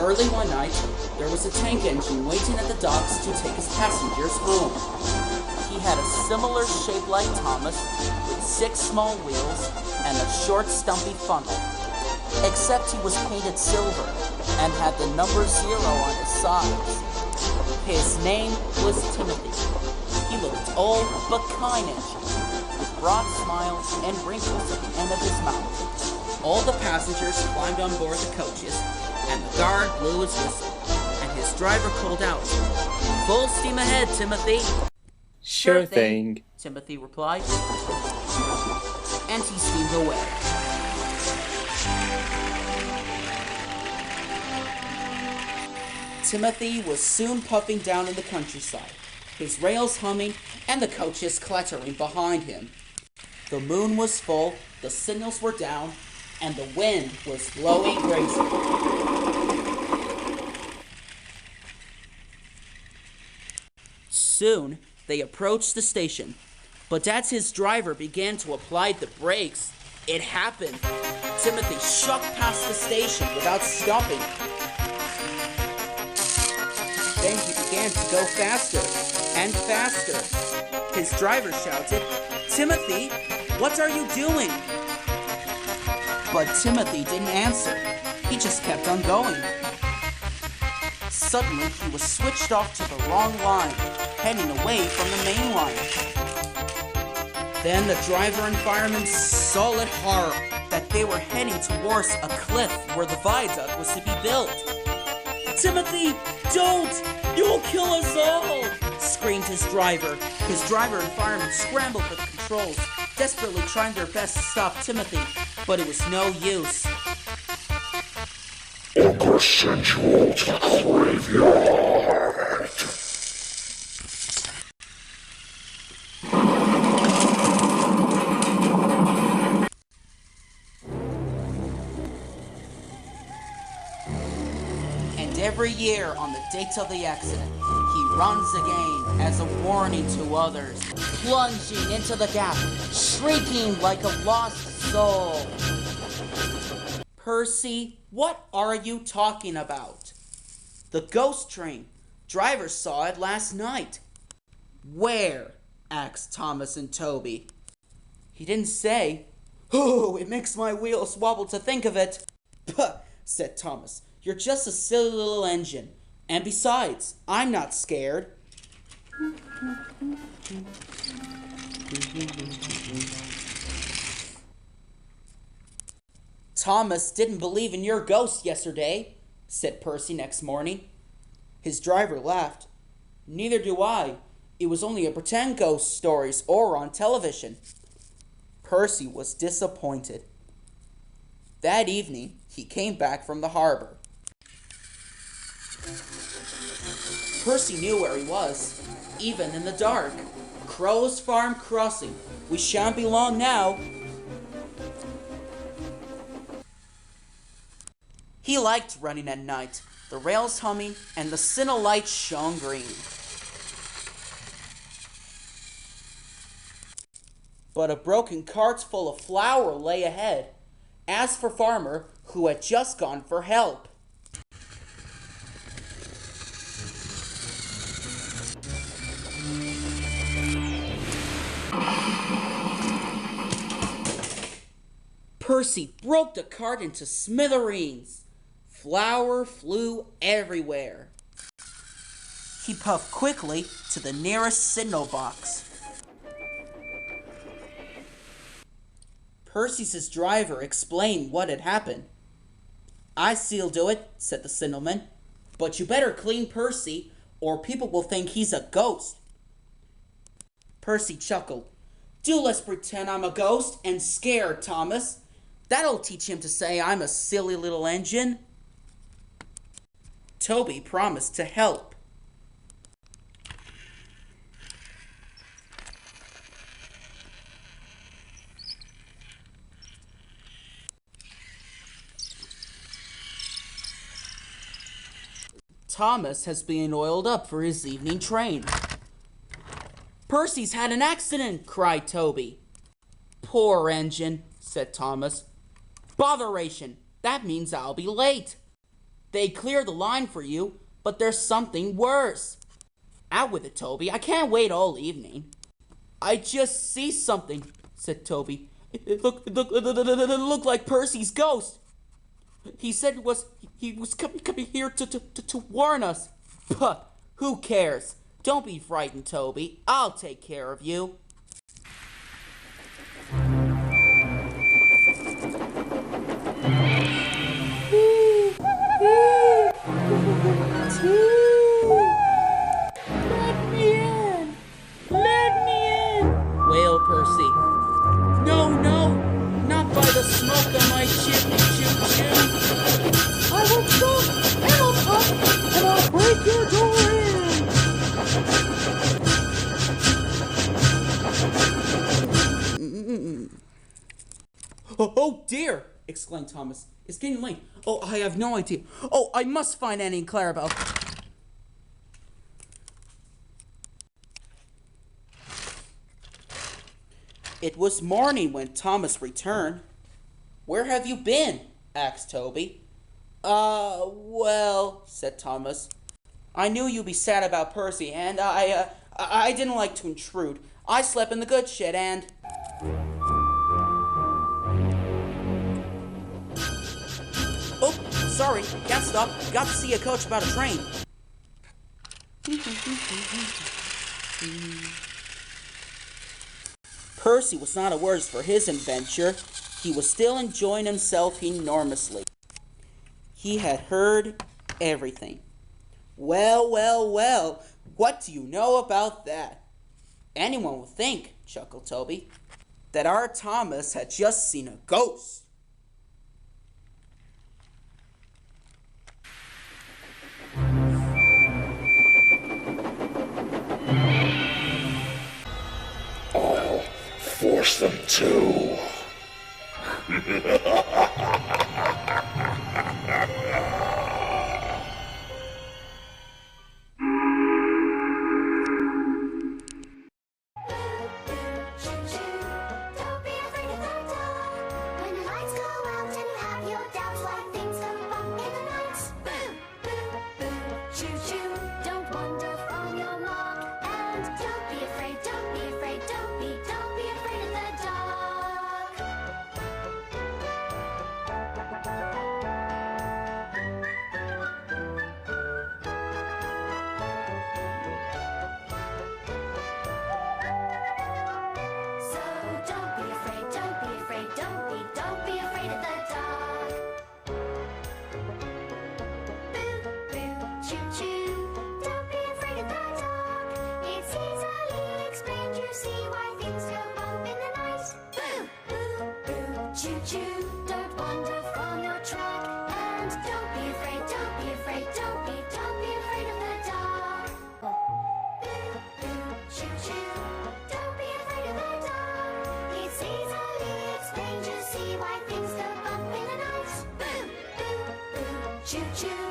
Early one night, there was a tank engine waiting at the docks to take his passengers home. He had a similar shape like Thomas, with 6 small wheels and a short stumpy funnel. Except he was painted silver and had the number 0 on his sides. His name was Timothy. He looked old but kind engine, with broad smiles and wrinkles at the end of his mouth. All the passengers climbed on board the coaches, and the guard blew his whistle, and his driver called out, "Full steam ahead, Timothy." Sure thing, Timothy replied, and he steamed away. Timothy was soon puffing down in the countryside, his rails humming and the coaches clattering behind him. The moon was full, the signals were down, and the wind was blowing crazy. Soon, they approached the station, but as his driver began to apply the brakes, it happened. Timothy shot past the station without stopping. Then he began to go faster and faster. His driver shouted, "Timothy, what are you doing?" But Timothy didn't answer. He just kept on going. Suddenly, he was switched off to the wrong line, heading away from the main line. Then the driver and fireman saw with horror that they were heading towards a cliff where the viaduct was to be built. "Timothy, don't! You'll kill us all!" screamed his driver. His driver and fireman scrambled for the controls, desperately trying their best to stop Timothy, but it was no use. "I'm gonna send you all to the graveyard." And every year, on the date of the accident, he runs again as a warning to others, plunging into the gap, shrieking like a lost soul. "Percy, what are you talking about?" "The ghost train. Driver saw it last night." "Where?" asked Thomas and Toby. "He didn't say." "Oh, it makes my wheels wobble to think of it." "Puh," said Thomas. "You're just a silly little engine. And besides, I'm not scared." "Thomas didn't believe in your ghost yesterday," said Percy next morning. His driver laughed. "Neither do I. It was only a pretend ghost stories or on television." Percy was disappointed. That evening, he came back from the harbor. Percy knew where he was, even in the dark. "Crow's Farm Crossing. We shan't be long now." He liked running at night, the rails humming and the signal lights shone green. But a broken cart full of flour lay ahead. As for Farmer, who had just gone for help. Percy broke the cart into smithereens. Flour flew everywhere. He puffed quickly to the nearest signal box. Percy's driver explained what had happened. "I see'll do it," said the signalman. "But you better clean Percy, or people will think he's a ghost." Percy chuckled. "Do let's pretend I'm a ghost and scared, Thomas. That'll teach him to say I'm a silly little engine." Toby promised to help. Thomas has been oiled up for his evening train. "Percy's had an accident," cried Toby. "Poor engine," said Thomas. "Botheration! That means I'll be late." They clear the line for you, but there's something worse. Out with it, Toby. I can't wait all evening. I just see something, said Toby. It looked like Percy's ghost. He said he was coming here to warn us. Puh, who cares? Don't be frightened, Toby. I'll take care of you. Let me in! Let me in! Wailed Percy. No, no! Not by the smoke on my chimney. I will stop and I'll pop and I'll break your door in! Oh dear! Exclaimed Thomas. It's getting late. Oh, I have no idea. Oh, I must find Annie and Clarabelle. It was morning when Thomas returned. Where have you been? Asked Toby. Well, said Thomas. I knew you'd be sad about Percy, and I didn't like to intrude. I slept in the goods shed and... Oh, sorry, can't stop. Got to see a coach about a train. Percy was not a worse for his adventure. He was still enjoying himself enormously. He had heard everything. Well, well, well, what do you know about that? Anyone would think, chuckled Toby, that our Thomas had just seen a ghost. I'll force them to. Choo-choo.